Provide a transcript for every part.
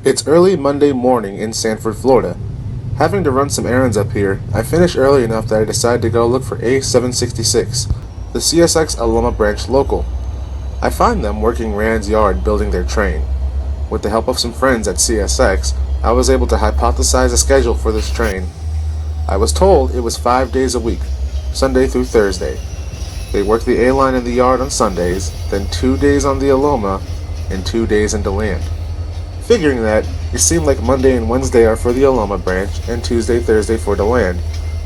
It's early Monday morning in Sanford, Florida. Having to run some errands up here, I finish early enough that I decide to go look for A766, the CSX Aloma Branch local. I find them working Rand's yard building their train. With the help of some friends at CSX, I was able to hypothesize a schedule for this train. I was told it was 5 days a week, Sunday through Thursday. They work the A line in the yard on Sundays, then 2 days on the Aloma, and 2 days into land. Figuring that, it seemed like Monday and Wednesday are for the Aloma branch, and Tuesday, Thursday for the land.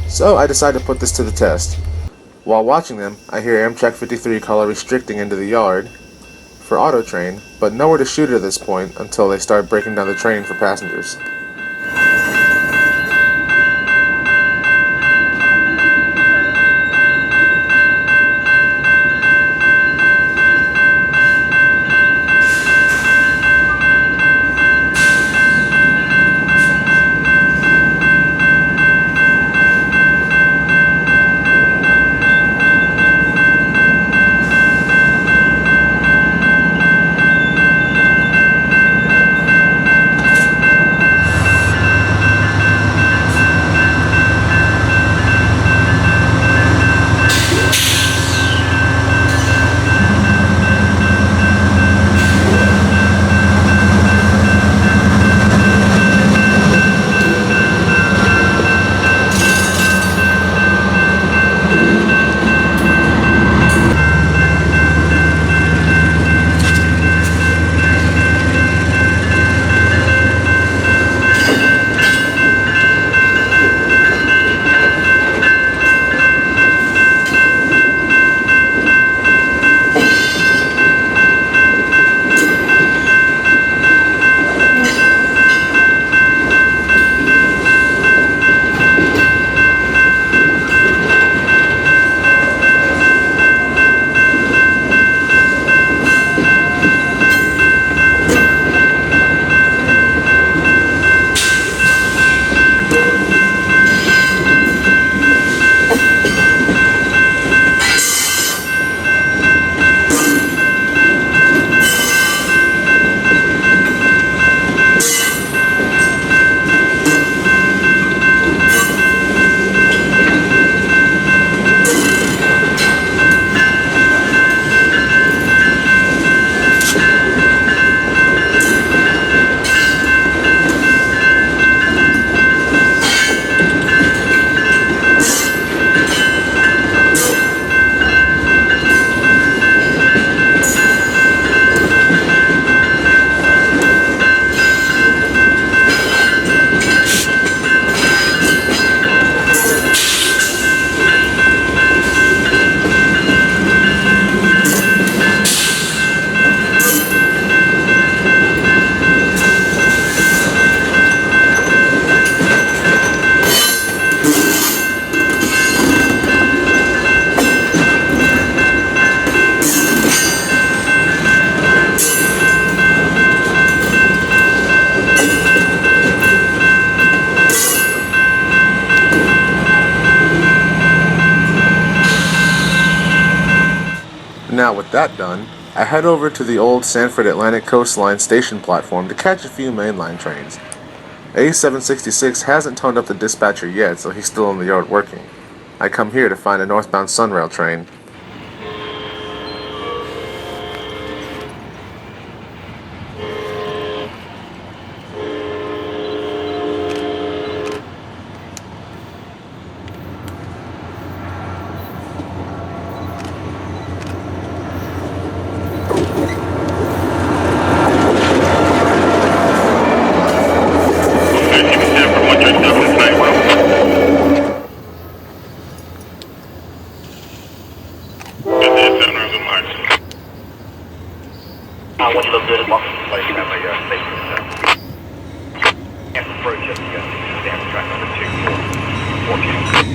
So I decided to put this to the test. While watching them, I hear Amtrak 53 call a restricting into the yard for auto train, but nowhere to shoot at this point until they start breaking down the train for passengers. Now with that done, I head over to the old Sanford Atlantic Coastline station platform to catch a few mainline trains. A766 hasn't toned up the dispatcher yet, so he's still in the yard working. I come here to find a northbound Sunrail train. When you look good, walk to the place, you have a station stuff. And approach up the Sanford track number 2, 14.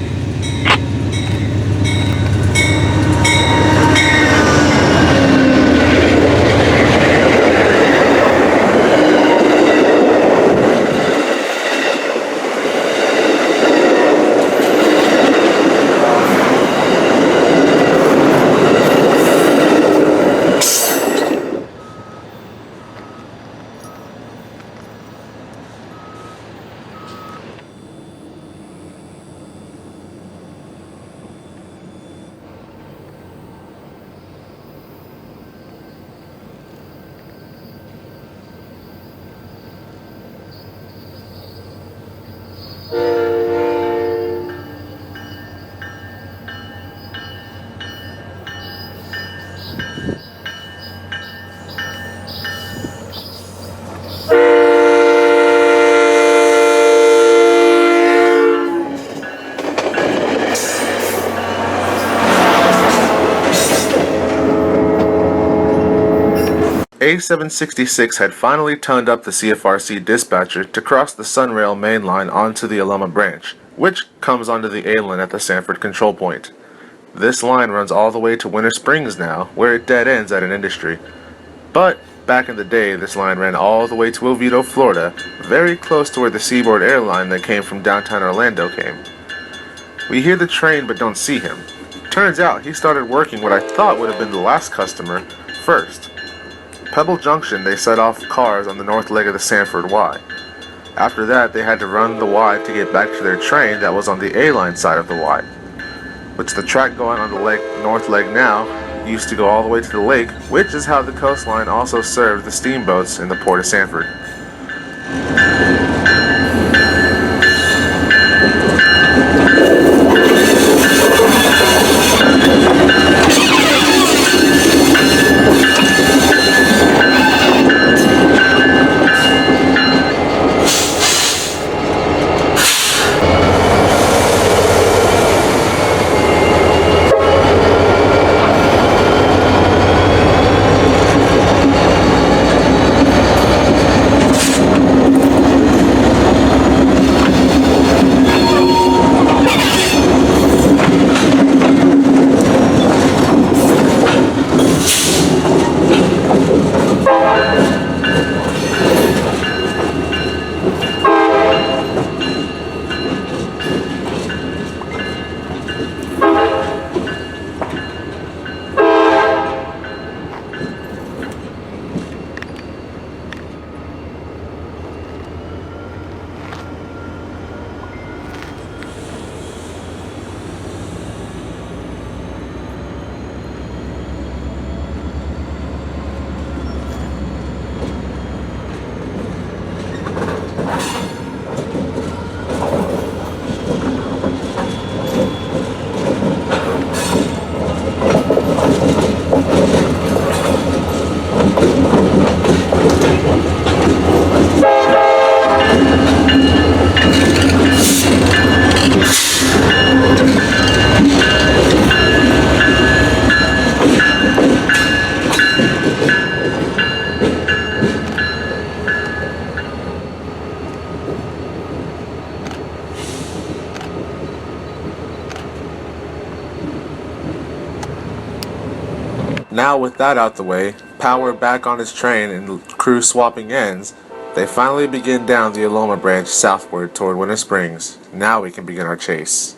A766 had finally toned up the CFRC dispatcher to cross the Sunrail main line onto the Aloma Branch, which comes onto the A-line at the Sanford control point. This line runs all the way to Winter Springs now, where it dead ends at an industry. But back in the day, this line ran all the way to Oviedo, Florida, very close to where the Seaboard airline that came from downtown Orlando came. We hear the train but don't see him. Turns out he started working what I thought would have been the last customer first. Pebble Junction, they set off cars on the north leg of the Sanford Y. After that, they had to run the Y to get back to their train that was on the A-line side of the Y, which the track going on the north leg now used to go all the way to the lake, which is how the coastline also served the steamboats in the port of Sanford. Now with that out the way, power back on his train and crew swapping ends, they finally begin down the Aloma Branch southward toward Winter Springs. Now we can begin our chase.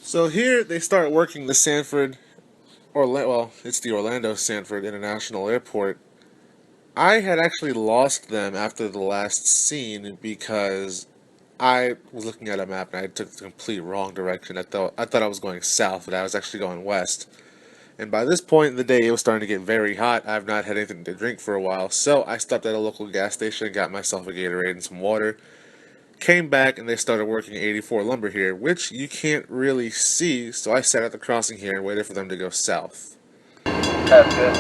So here they start working the Sanford, well, it's the Orlando Sanford International Airport. I had actually lost them after the last scene because I was looking at a map and I took the complete wrong direction. I thought I was going south, but I was actually going west. And by this point in the day, it was starting to get very hot. I've not had anything to drink for a while, so I stopped at a local gas station and got myself a Gatorade and some water. Came back and they started working 84 lumber here, which you can't really see, so I sat at the crossing here and waited for them to go south. That's good.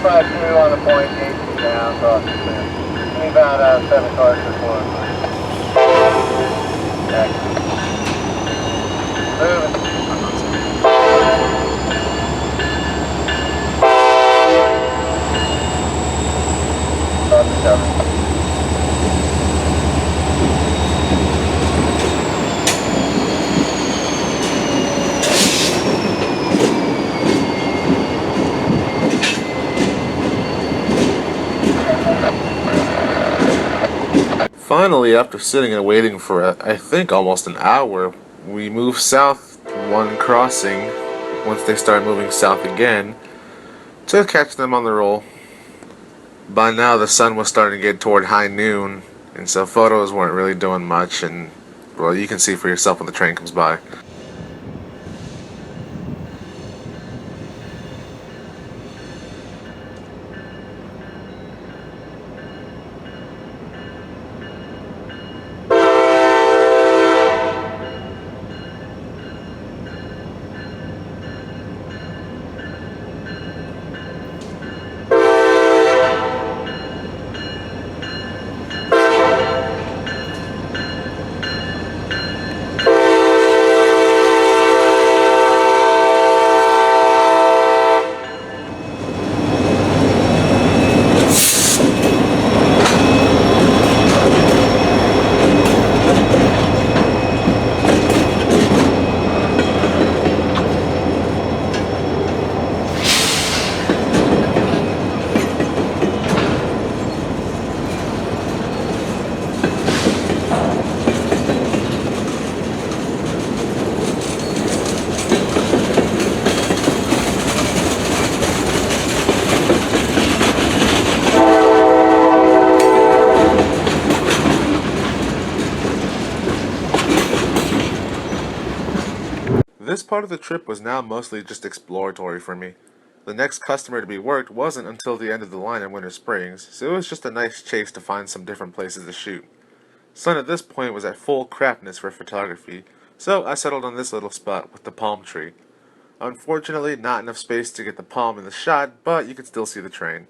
Five two on the point, 8 down, cross the clear. Give me about 7 cars for 4. Moving. Cross the cover. Finally, after sitting and waiting for, I think, almost an hour, we moved south one crossing once they started moving south again to catch them on the roll. By now, the sun was starting to get toward high noon, and so photos weren't really doing much, and, well, you can see for yourself when the train comes by. This part of the trip was now mostly just exploratory for me. The next customer to be worked wasn't until the end of the line in Winter Springs, so it was just a nice chase to find some different places to shoot. Sun at this point was at full crapness for photography, so I settled on this little spot with the palm tree. Unfortunately, not enough space to get the palm in the shot, but you could still see the train.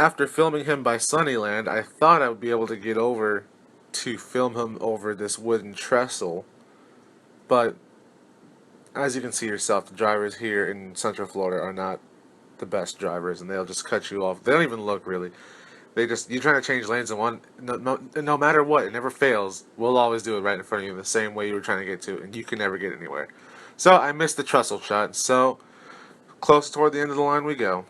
after filming him by Sunnyland, I thought I would be able to get over to film him over this wooden trestle, but as you can see yourself, the drivers here in Central Florida are not the best drivers, and they'll just cut you off. They don't even look really. They just, you're trying to change lanes in one, no matter what, it never fails. We'll always do it right in front of you the same way you were trying to get to, and you can never get anywhere. So I missed the trestle shot. So close toward the end of the line we go.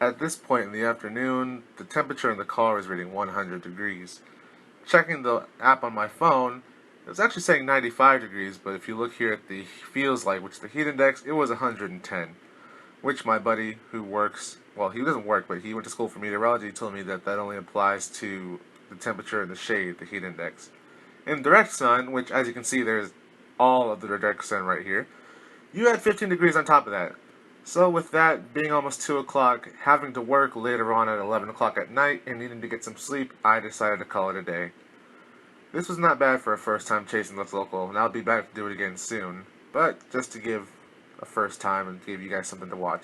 At this point in the afternoon, the temperature in the car is reading 100 degrees. Checking the app on my phone, it was actually saying 95 degrees, but if you look here at the feels like, which is the heat index, it was 110. Which my buddy who works, well, he doesn't work, but he went to school for meteorology, told me that that only applies to the temperature in the shade, the heat index. In direct sun, which as you can see there's all of the direct sun right here, you had 15 degrees on top of that. So with that being almost 2 o'clock, having to work later on at 11 o'clock at night, and needing to get some sleep, I decided to call it a day. This was not bad for a first time chasing this local, and I'll be back to do it again soon. But just to give a first time and give you guys something to watch.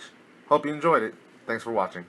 Hope you enjoyed it. Thanks for watching.